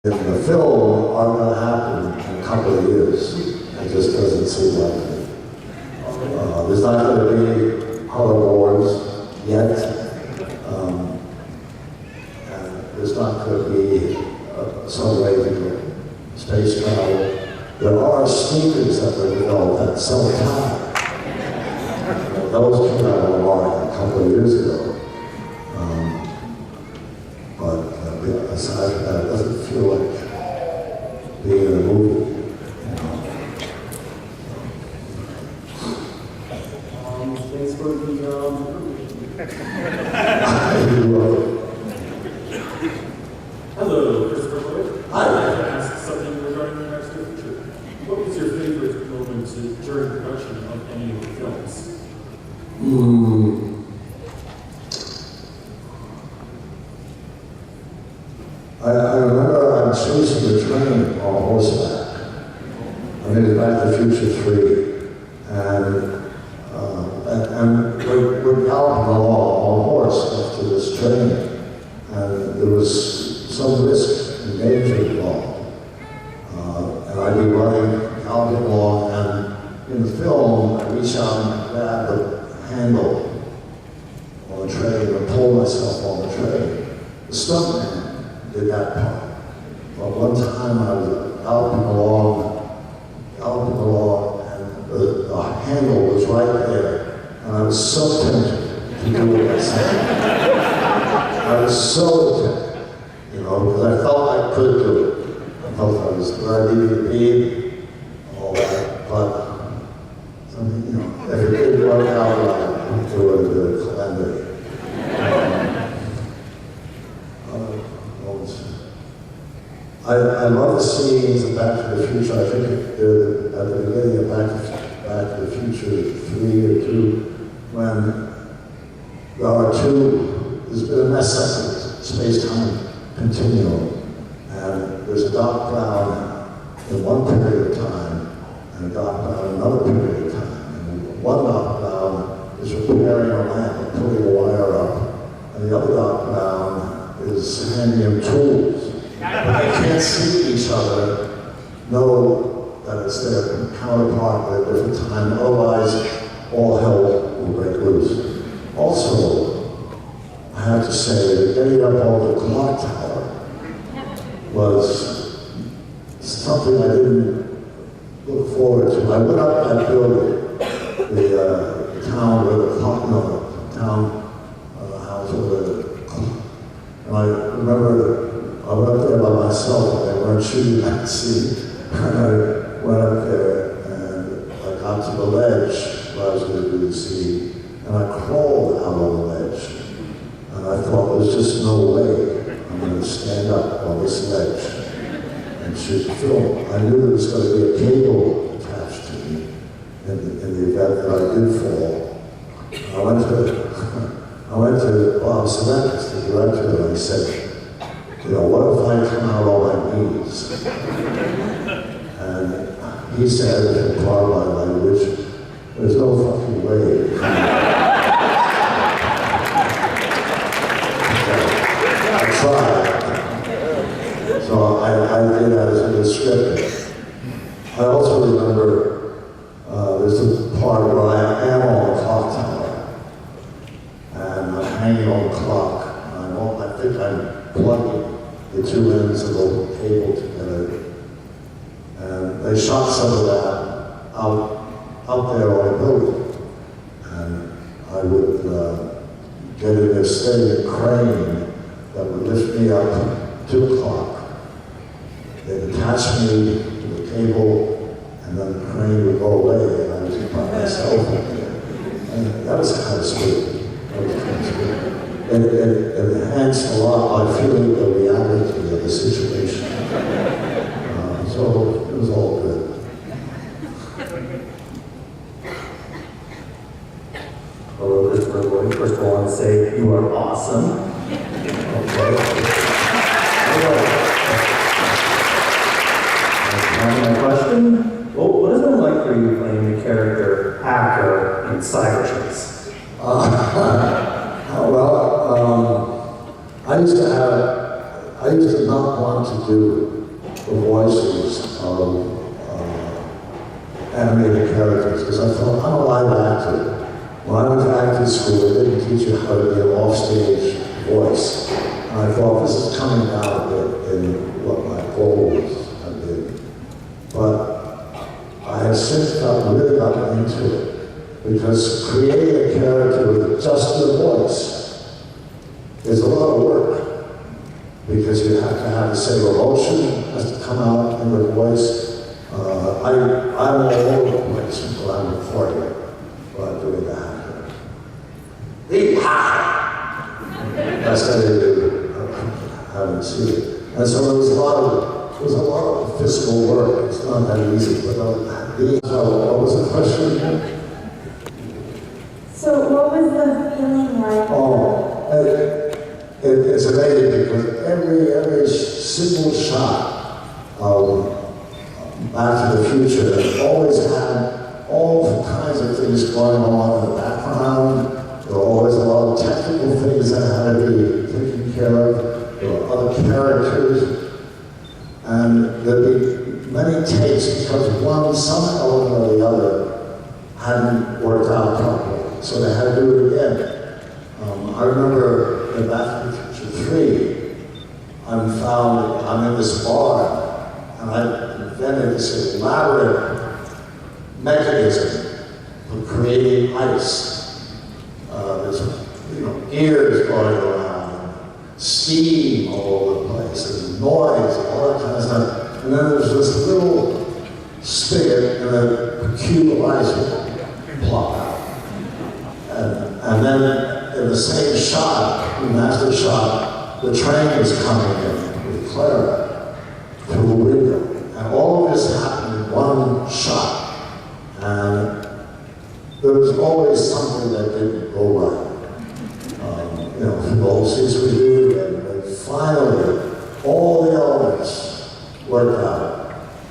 in the film are going to happen in a couple of years. It just doesn't seem like it. There's not going to be color wars yet. And there's not going to be some way to do space travel. There are sneakers that were developed at Sept. Those came out on the market a couple of years ago. Aside from that, it doesn't feel like being in a movie. Thanks for the Hello, Christopher Lloyd. Hi. I'd like to ask something regarding your next feature. What was your favorite moment during production of any of the films? I remember I'm chasing the train on horseback. I made it Back to the Future 3. And we're galloping along on horse next to this train. And there was some risk and danger involved. And I'd be running, galloping along, and in the film, I reach out and grab the handle on the train and pull myself on the train. The stuntman did that part. But one time I was galloping along, and the handle was right there, and I was so tempted to do it myself. I was so tempted, because I felt I could do it. I felt I was where I needed to be, all that, but something, if it didn't work out right, it would have been a calamity. I love the scenes of Back to the Future. I think they're at the beginning of Back to the Future 3 or 2, when there's been a mess up with space-time continuum, and there's a dark cloud in one period of time, and a dark cloud in another period of time. And one dark cloud is repairing a lamp and putting a wire up, and the other dark cloud is handing him tools. But they can't see each other, know that it's their counterpart at a different time, otherwise all hell will break loose. Also, I have to say that getting up on the clock tower was something I didn't look forward to. I went up that building, the town where the clock, house where the clock, and I remember I went up there by myself, and they weren't shooting that scene. And I went up there, and I got to the ledge where I was going to do the scene, and I crawled out on the ledge. And I thought, there's just no way I'm going to stand up on this ledge and shoot the film. I knew there was going to be a cable attached to me in the event that I did fall. I went to Bob Sept, the director, and I said, what if I come out on my knees? And he said, in part of my language, there's no fucking way. I tried. So I did as in the script. I also remember there's a part where I am on the clock tower, and I'm hanging on the clock. I think I'm plugging the two ends of the cable together. And they shot some of that out there on a building. And I would get in this steady crane that would lift me up 2 o'clock. They'd attach me to the cable, and then the crane would go away, and I was by myself up there. And that was kind of sweet. It enhanced a lot my feeling of the reality of the situation. So it was all good. Hello, Christopher Lloyd. First of all, I want to say you are awesome. Okay. My question? Well, what is it like for you playing the character Hacker in Cyberchase? I used to not want to do the voices of animated characters, because I thought, I'm a live actor. When I went to acting school, they didn't teach you how to be an offstage voice. And I thought, this is coming out a bit in what my goals have been. But I have since really gotten into it, because creating a character with just your voice is a lot of work. Because you have to have the same emotion has to come out in your voice. I'm all over the place until I'm recording it, while I'm doing that. That's how they do. I haven't seen it. And so there was a lot of physical work. It's not that easy, but what was the question again? So what was the feeling like? It's amazing because every single shot of Back to the Future always had all kinds of things going on in the background. There were always a lot of technical things that had to be taken care of. There were other characters. And there'd be many takes because some element or the other hadn't worked out properly. So they had to do it again. I remember in Back to the Future 3, I'm in this bar, and I invented this elaborate mechanism for creating ice. There's gears going around, steam all over the place, and noise, all that kind of stuff. And then there's this little spigot and a cube of ice will plop out. And then in the same shot, the master shot, the train is coming in with Clara through a window. And all of this happened in one shot. And there was always something that didn't go right. The whole seats we do, and finally, all the elements worked out.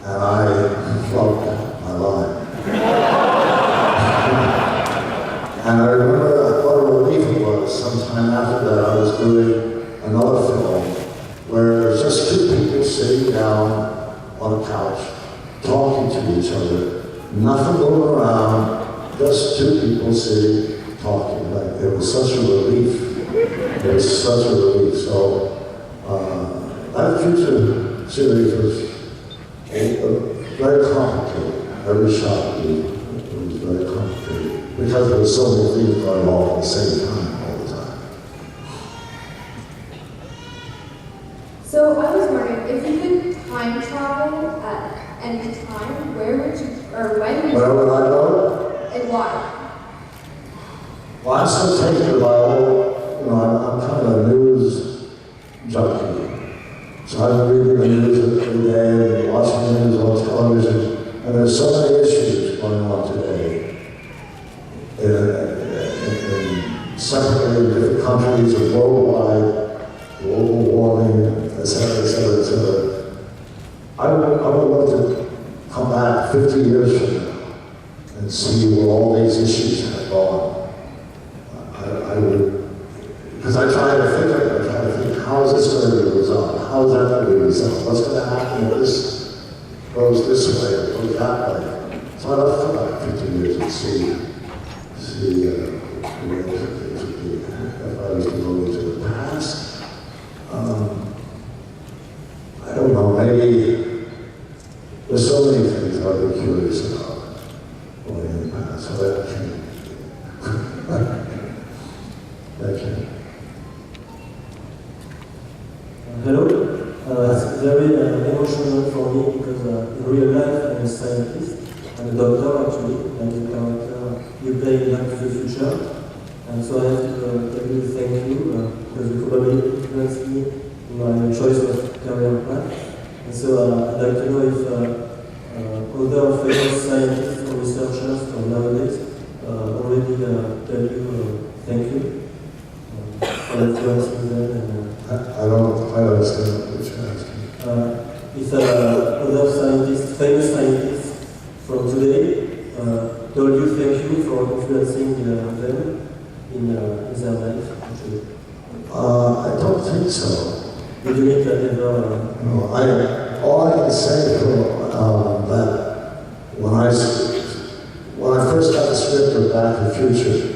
And I flunked my line. And I remember what a relief it was. Sometime after that, I was doing another film where there's just two people sitting down on a couch, talking to each other, nothing going around, just two people sitting, talking. Like, it was such a relief. It was such a relief. So, that Future series was very complicated. Every shot was very complicated. Because there were so many things going on at the same time, all the time. So I was wondering, if you could time travel at any time, where would you, or when would you? Where would I go? And why? Well, I'm so taken by I'm kind of a news junkie. So I'm reading the news every day and watching the news on television, and there's so many issues going on today. Separately in different countries and worldwide, global warming, et cetera, et cetera, et cetera. I would love to come back 50 years from now and see where all these issues have gone. I would, because I try to think, how is this going to be resolved? How is that going to be resolved? What's going to happen if this goes this way or goes that way? So I'd love to come back 50 years and see the way things would be if I was to go into the past. I don't know, maybe there's so many things I've been curious about going in the past, so that changed. Thank you. Hello. It's very emotional for me because in real life I'm a scientist. I'm a doctor actually, and the character you play in Back to the Future. And so I have to tell you thank you because you probably influenced me in my choice of career path. And so I'd like to know if other famous scientists or researchers from nowadays already tell you thank you for influencing them. And, I don't quite understand what you're asking. If other scientists, famous scientists from today, told you thank you for influencing them in their life, actually. I don't think so. Did you meet that ever? No, all I all I can say that when I first got the script of Back to the Future,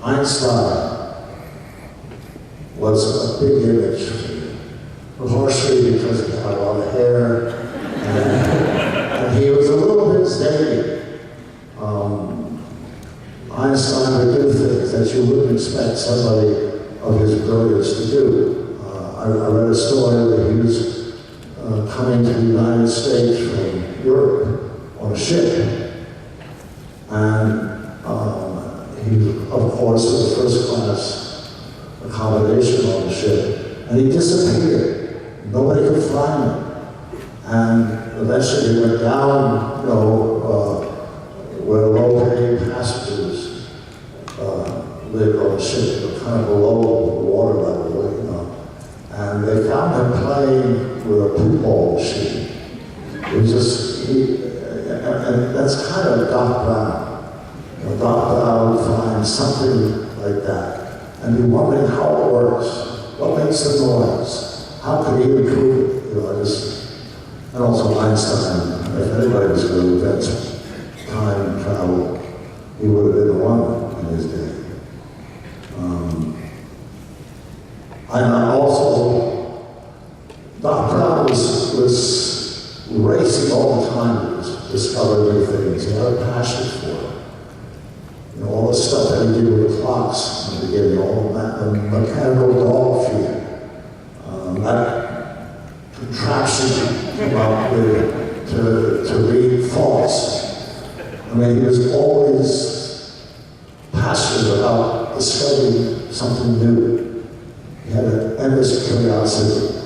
Einstein was a big image for me. Partially because he had a lot of hair, and he was a little bit zany. Einstein would do things that you wouldn't expect somebody of his brilliance to do. I read a story that he was coming to the United States from Europe on a ship, and he, of course, was first class accommodation on the ship, and he disappeared. Nobody could find him, and eventually he went down, where low-paying passengers lived on the ship, kind of below the water level, and they found him playing with a pinball machine. It was just, and that's kind of Doc Brown. Doc Brown would find something like that and be wondering how it works, what makes the noise, how could he improve it? And also Einstein, if anybody was going to invent time travel, he would have been the one in his day. And also, Doc Brown was racing all the time to discover new things. He had a passion for it. All the stuff that he did with the clocks in the beginning, all the mechanical dog feeding, that contraption he came up with to read thoughts. I mean, he was always passionate about discovering something new. He had an endless curiosity.